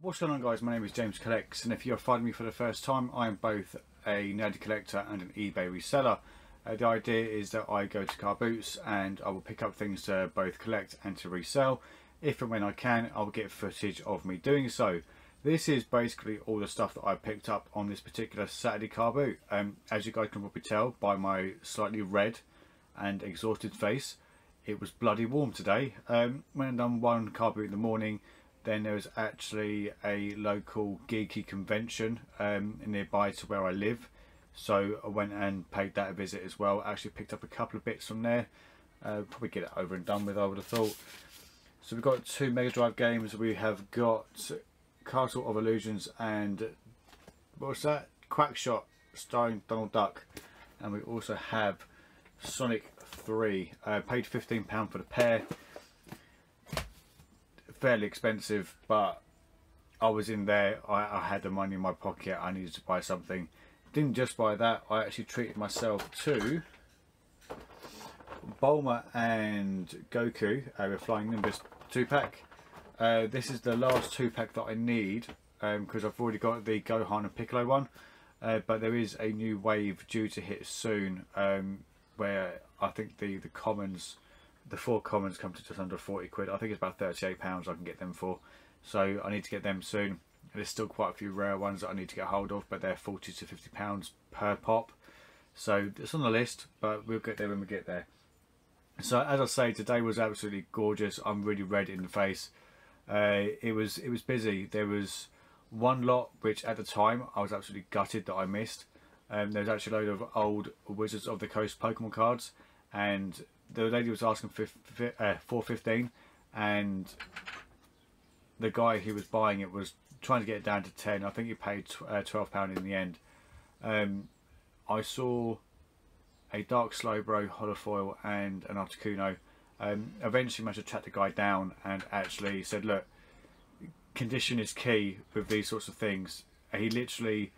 What's going on, guys? My name is James Collects, and if you're finding me for the first time, I am both a nerdy collector and an eBay reseller. The idea is that I go to car boots and I will pick up things to both collect and to resell. If and when I can, I'll get footage of me doing so. This is basically all the stuff that I picked up on this particular Saturday car boot. As you guys can probably tell by my slightly red and exhausted face, it was bloody warm today. When I done one car boot in the morning, then there was actually a local geeky convention nearby to where I live, so I went and paid that a visit as well. Actually picked up a couple of bits from there. Probably get it over and done with, I would have thought. So we've got two Mega Drive games. We have got Castle of Illusions and what's that? Quackshot starring Donald Duck, and we also have Sonic 3. Paid £15 for the pair. Fairly expensive, but I was in there, I had the money in my pocket, I needed to buy something. Didn't just buy that, I actually treated myself to Bulma and Goku with Flying Nimbus 2-pack. This is the last 2-pack that I need because I've already got the Gohan and Piccolo one, but there is a new wave due to hit soon where I think the commons, the 4 commons come to just under 40 quid. I think it's about £38 I can get them for. So I need to get them soon. There's still quite a few rare ones that I need to get hold of, but they're £40 to £50 per pop. So it's on the list, but we'll get there when we get there. So as I say, today was absolutely gorgeous. I'm really red in the face. It was busy. There was one lot which at the time I was absolutely gutted that I missed. There was actually a load of old Wizards of the Coast Pokemon cards, and the lady was asking for $4.15, and the guy who was buying it was trying to get it down to 10. I think he paid £12 in the end. I saw a Dark Slowbro, Holofoil and an Articuno. Eventually managed to track the guy down and actually said, look, condition is key with these sorts of things. He literally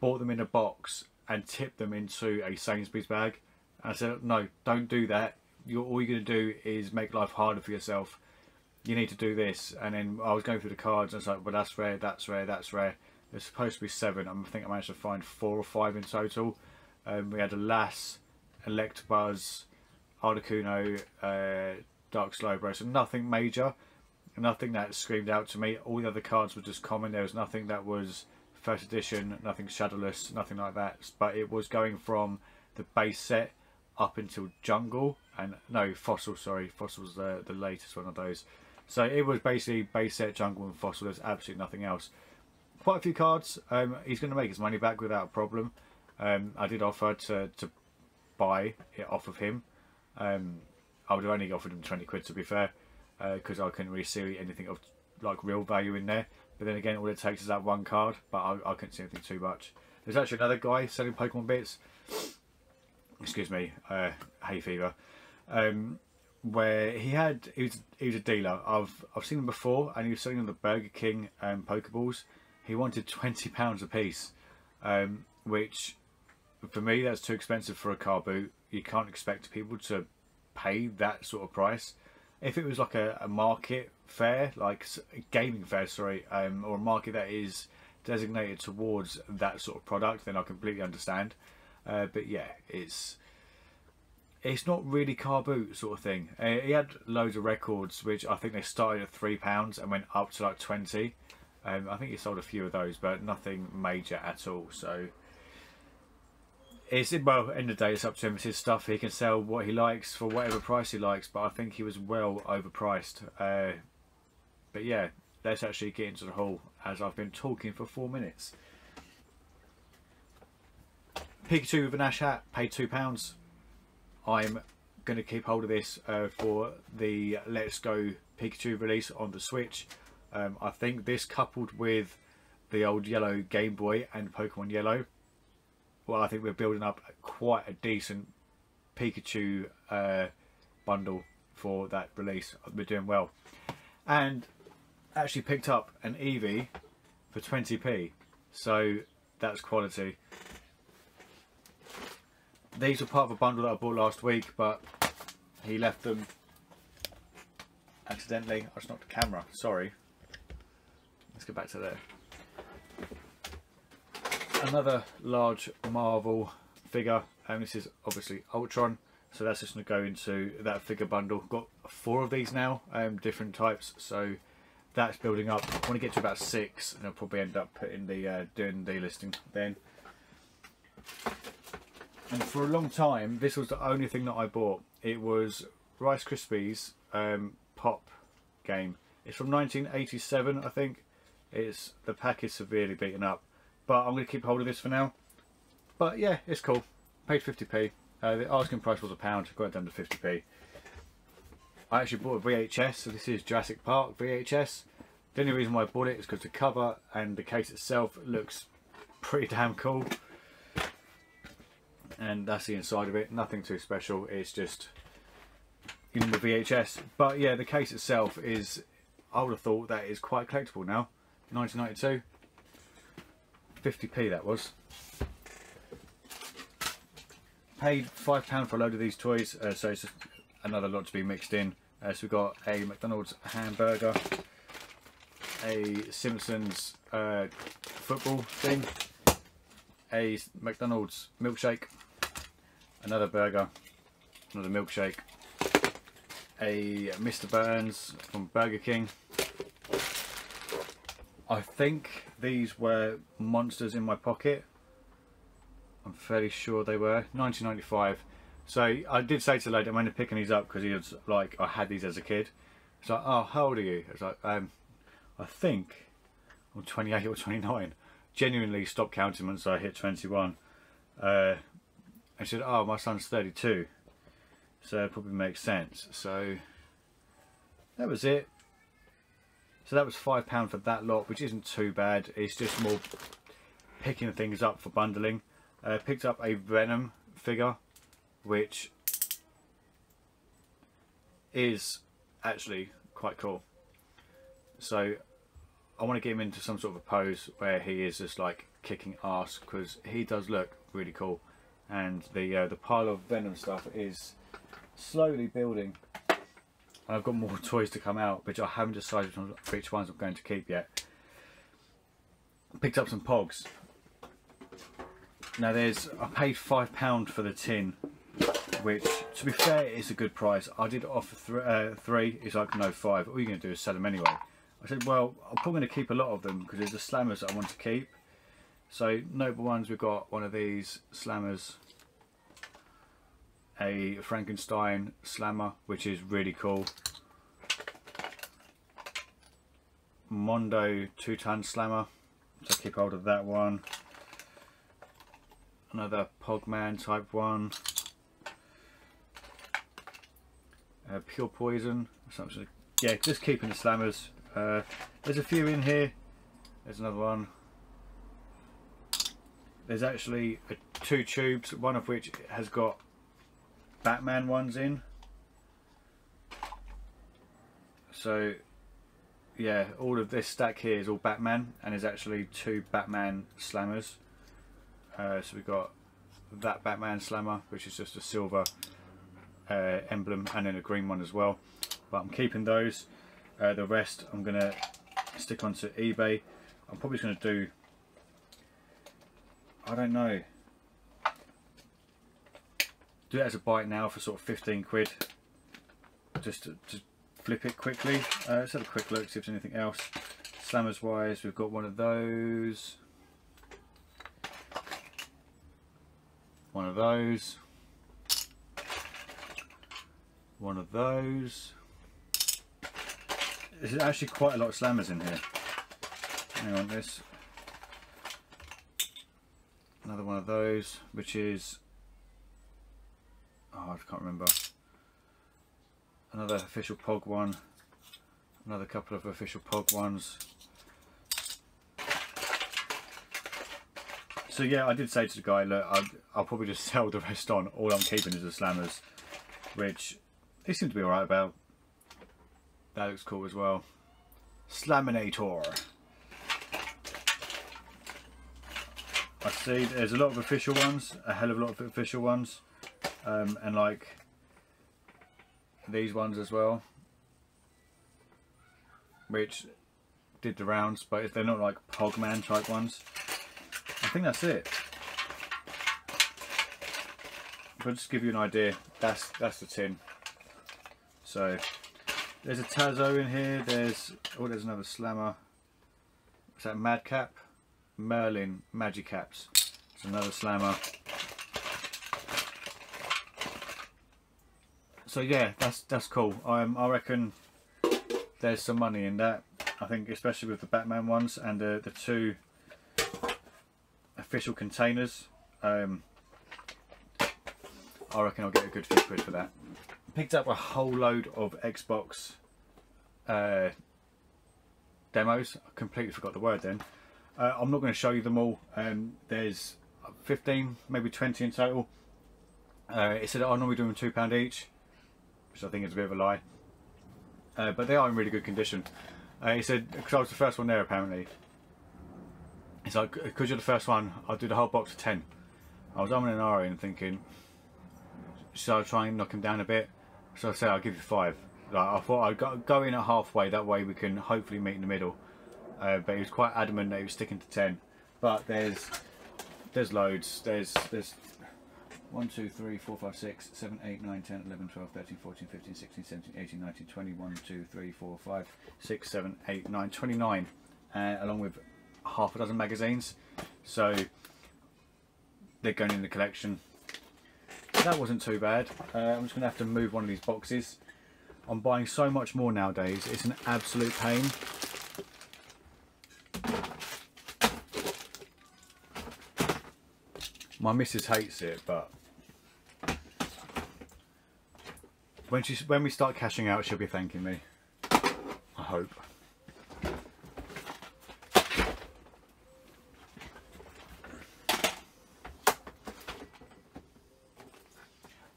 bought them in a box and tipped them into a Sainsbury's bag. And I said, no, don't do that. All you're going to do is make life harder for yourself. You need to do this. And then I was going through the cards and I was like, well, that's rare, that's rare, that's rare. There's supposed to be 7. I think I managed to find 4 or 5 in total. We had a Lass, Electabuzz, Articuno, Dark Slowbro. So nothing major, nothing that screamed out to me. All the other cards were just common. There was nothing that was first edition, nothing shadowless, nothing like that. But it was going from the base set up until Jungle, and no, Fossil, sorry, Fossil's the latest one of those. So it was basically base set, Jungle and Fossil. There's absolutely nothing else. Quite a few cards. He's going to make his money back without a problem. I did offer to buy it off of him. I would have only offered him 20 quid to be fair, because I couldn't really see anything of like real value in there. But then again, all it takes is that one card, but I couldn't see anything too much. There's actually another guy selling Pokemon bits. Excuse me, hay fever. Where he was a dealer. I've seen him before, and he was selling them the Burger King Pokeballs. He wanted £20 a piece, which for me that's too expensive for a car boot. You can't expect people to pay that sort of price. If it was like a market fair, like a gaming fair, sorry, or a market that is designated towards that sort of product, then I completely understand. But yeah, it's not really car boot sort of thing. He had loads of records, which I think they started at £3 and went up to like 20. I think he sold a few of those, but nothing major at all. So it's, well, end of the day, it's up to him. It's his stuff. He can sell what he likes for whatever price he likes, but I think he was well overpriced. But yeah, let's actually get into the haul, as I've been talking for 4 minutes. Pikachu with an Ash hat, paid £2. I'm going to keep hold of this for the Let's Go Pikachu release on the Switch. I think this, coupled with the old yellow Game Boy and Pokemon Yellow, well, I think we're building up quite a decent Pikachu bundle for that release. We're doing well. And actually picked up an Eevee for 20p, so that's quality. These were part of a bundle that I bought last week, but he left them accidentally. I just knocked the camera, sorry. let's get back to there. Another large Marvel figure, and this is obviously Ultron, so that's just going to go into that figure bundle. Got 4 of these now, different types, so that's building up. I want to get to about 6, and I'll probably end up putting the doing the delisting then. And for a long time, this was the only thing that I bought. It was Rice Krispies Pop game. It's from 1987, I think. The pack is severely beaten up, but I'm going to keep hold of this for now. But yeah, it's cool. Paid 50p. The asking price was £1. Got it down to 50p. I actually bought a VHS, so this is Jurassic Park VHS. The only reason why I bought it is because the cover and the case itself looks pretty damn cool. And that's the inside of it. Nothing too special. It's just in the VHS. But yeah, the case itself is, I would have thought that is quite collectible now. 1992. 50p that was. Paid £5 for a load of these toys, so it's just another lot to be mixed in. So we've got a McDonald's hamburger, a Simpsons football thing, a McDonald's milkshake, another burger, another milkshake, a Mr. Burns from Burger King. I think these were monsters in my pocket. I'm fairly sure they were. 1995. So I did say to the lady, I'm only picking these up because he was like, I had these as a kid. It's like, oh, how old are you? It's like, I think I'm 28 or 29. Genuinely stopped counting once I hit 21. I said, oh, my son's 32. So it probably makes sense. So that was it. So that was £5 for that lot, which isn't too bad. It's just more picking things up for bundling. Picked up a Venom figure, which is actually quite cool. So I want to get him into some sort of a pose where he is just like kicking ass, because he does look really cool. And the pile of Venom stuff is slowly building. I've got more toys to come out, which I haven't decided which ones I'm going to keep yet. Picked up some Pogs. Now I paid £5 for the tin, which to be fair is a good price. I did offer 3, it's like no 5, all you're going to do is sell them anyway. I said, well, I'm probably going to keep a lot of them because there's the slammers that I want to keep. So notable ones, we've got one of these slammers, a Frankenstein slammer, which is really cool. Mondo 2-ton slammer, so keep hold of that one. Another Pogman type one. Pure Poison. Yeah, just keeping the slammers. There's a few in here. There's another one. There's actually 2 tubes, one of which has got Batman ones in. So yeah, all of this stack here is all Batman, and there's actually 2 Batman slammers. So we've got that Batman slammer, which is just a silver emblem, and then a green one as well. But I'm keeping those. The rest I'm going to stick onto eBay. I'm probably going to do, I don't know, do it as a bite now for sort of 15 quid. Just to flip it quickly. Let's have a quick look, see if there's anything else. Slammers wise, we've got one of those. One of those. One of those. There's actually quite a lot of slammers in here. Hang on, this. Another one of those, which is, oh, I can't remember. Another official Pog one. Another couple of official Pog ones. So yeah, I did say to the guy, look, I'll probably just sell the rest on. All I'm keeping is the slammers, which they seem to be alright about. That looks cool as well. Slaminator. I see there's a lot of official ones, a hell of a lot of official ones, and like these ones as well, which did the rounds, but they're not like Pogman type ones. I think that's it. But just to give you an idea, that's the tin. So there's a Tazo in here. There's another Slammer. Is that Madcap? Merlin Magicaps. It's another Slammer. So yeah, that's cool. I reckon there's some money in that. I think especially with the Batman ones and the 2 official containers. I reckon I'll get a good few quid for that. Picked up a whole load of Xbox demos. I completely forgot the word then. I'm not going to show you them all. There's 15, maybe 20 in total. It said I'm normally doing £2 each, which I think is a bit of a lie. But they are in really good condition. He said, because I was the first one there apparently. It's like, because you're the first one, I'll do the whole box of 10. I was umming and ahhing and thinking, should I try and knock him down a bit? So I said, I'll give you 5. Like, I thought I'd go in at halfway, that way we can hopefully meet in the middle. But he was quite adamant that he was sticking to 10. But there's loads. There's 1, 2, 3, 4, 5, 6, 7, 8, 9, 10, 11, 12, 13, 14, 15, 16, 17, 18, 19, 20, 1, 2, 3, 4, 5, 6, 7, 8, 9, 29. Along with half a dozen magazines. So they're going in the collection. That wasn't too bad. I'm just going to have to move one of these boxes. I'm buying so much more nowadays. It's an absolute pain. My missus hates it, but when we start cashing out, she'll be thanking me. I hope.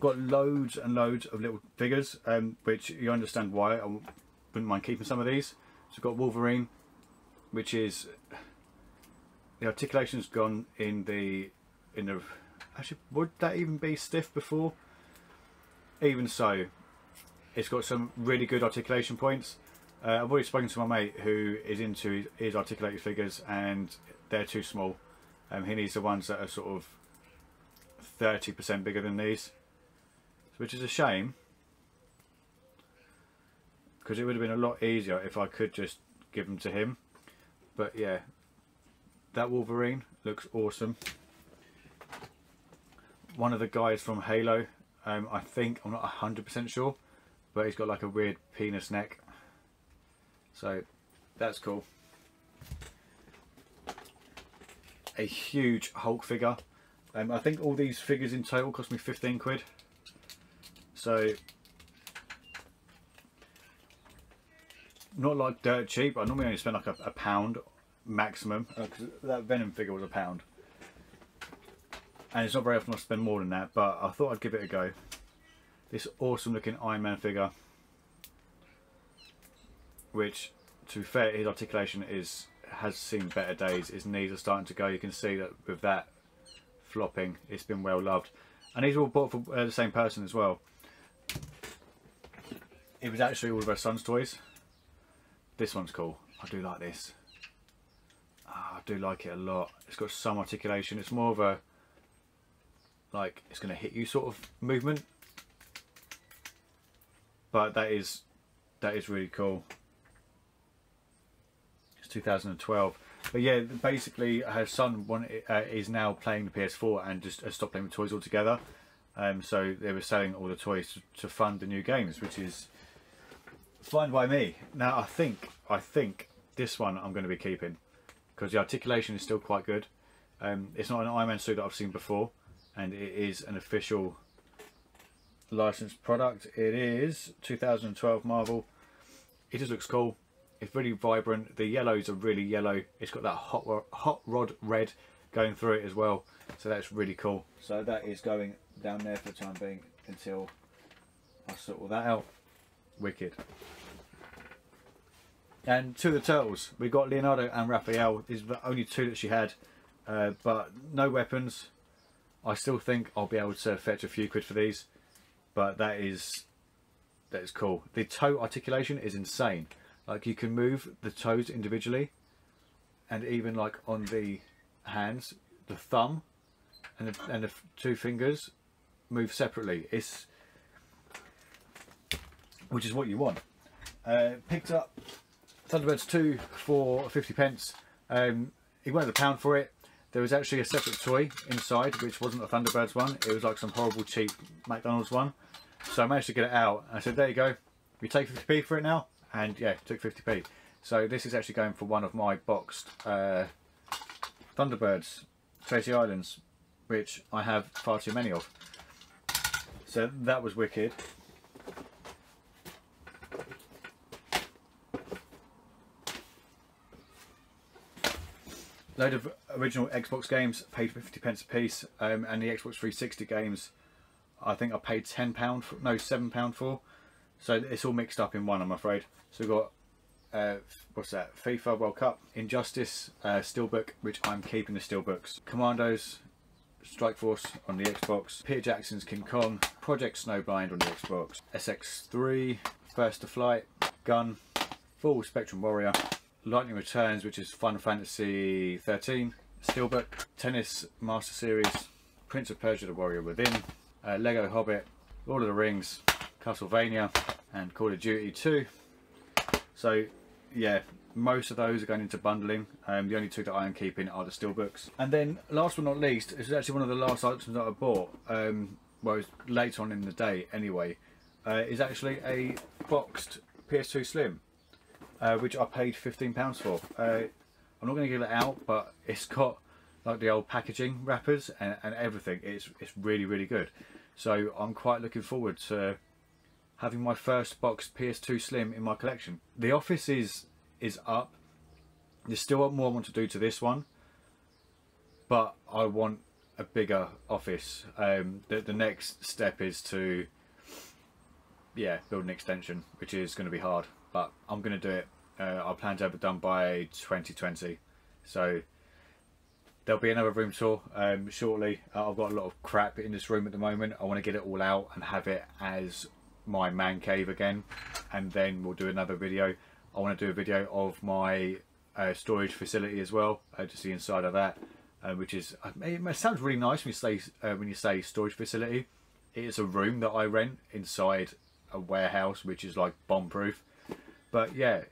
Got loads and loads of little figures, which you understand why I wouldn't mind keeping some of these. So I've got Wolverine, which is the articulation's gone in the actually, would that even be stiff before? Even so, it's got some really good articulation points. I've already spoken to my mate who is into his articulated figures, and they're too small. He needs the ones that are sort of 30% bigger than these, which is a shame, because it would have been a lot easier if I could just give them to him. But yeah, that Wolverine looks awesome. One of the guys from Halo, I think, I'm not 100% sure, but he's got like a weird penis neck, so that's cool. A huge Hulk figure. I think all these figures in total cost me 15 quid. So, not like dirt cheap. I normally only spend like a pound maximum, because that Venom figure was £1. And it's not very often I spend more than that, but I thought I'd give it a go. This awesome looking Iron Man figure, which, to be fair, his articulation has seen better days. His knees are starting to go. You can see that with that flopping, it's been well loved. And these are all bought for the same person as well. It was actually all of her son's toys. This one's cool. I do like this. I do like it a lot. It's got some articulation. It's more of a, like, it's going to hit you sort of movement. But that is really cool. It's 2012. But yeah, basically her son is now playing the PS4 and just stopped playing with toys altogether. So they were selling all the toys to fund the new games, which is fine by me. Now I think this one I'm going to be keeping, because the articulation is still quite good. It's not an Iron Man suit that I've seen before, and it is an official licensed product. It is 2012 Marvel. It just looks cool. It's really vibrant. The yellows are really yellow. It's got that hot rod red going through it as well, so that's really cool. So that is going down there for the time being until I sort all that out. Wicked. And to the Turtles, we got Leonardo and Raphael. These are the only two that she had, but no weapons. I still think I'll be able to fetch a few quid for these, but that is cool. The toe articulation is insane. Like you can move the toes individually, and even like on the hands, the thumb and the two fingers move separately. Which is what you want. Picked up Thunderbirds 2 for 50p. He wanted £1 for it. There was actually a separate toy inside, which wasn't a Thunderbirds one. It was like some horrible cheap McDonald's one. So I managed to get it out. I said, there you go. We take 50p for it now. And yeah, took 50p. So this is actually going for one of my boxed Thunderbirds Tracy Islands, which I have far too many of. So that was wicked. Load of original Xbox games, paid 50p a piece, and the Xbox 360 games I think I paid £10 for, no, £7 for. So it's all mixed up in one, I'm afraid. So we've got what's that? FIFA World Cup, Injustice, Steelbook, which I'm keeping the Steelbooks, Commandos, Strike Force on the Xbox, Peter Jackson's King Kong, Project Snowblind on the Xbox, SX3, First to Flight, Gun, Full Spectrum Warrior, Lightning Returns, which is Final Fantasy 13, Steelbook, Tennis Master Series, Prince of Persia: The Warrior Within, Lego Hobbit, Lord of the Rings, Castlevania, and Call of Duty 2. So yeah, most of those are going into bundling. The only two that I am keeping are the Steelbooks. And then last but not least, this is actually one of the last items that I bought, well, it was later on in the day anyway, is actually a boxed PS2 Slim, which I paid £15 for. I'm not going to give it out, but it's got like the old packaging wrappers and everything. It's really, really good. So I'm quite looking forward to having my first boxed PS2 Slim in my collection. The office is up. There's still more I want to do to this one, but I want a bigger office. The next step is to, yeah, build an extension, which is going to be hard, but I'm going to do it. I plan to have it done by 2020. So there'll be another room tour shortly. I've got a lot of crap in this room at the moment. I want to get it all out and have it as my man cave again, and then we'll do another video. I want to do a video of my storage facility as well, just the inside of that, which is, it sounds really nice when you say storage facility. It is a room that I rent inside a warehouse, which is like bomb proof. But yeah,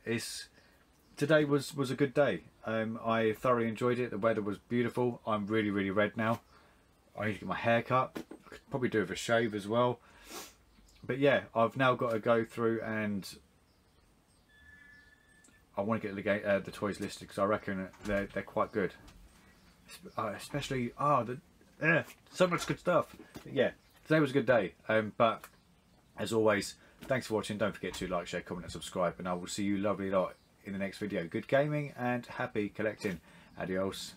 today was a good day. I thoroughly enjoyed it. The weather was beautiful. I'm really, really red now. I need to get my hair cut. I could probably do with a shave as well. But yeah, I've now got to go through and I want to get the toys listed, because I reckon they're quite good. Especially, so much good stuff. But yeah, today was a good day. But as always, thanks for watching. Don't forget to like, share, comment and subscribe, and I will see you lovely lot in the next video. Good gaming and happy collecting. Adios.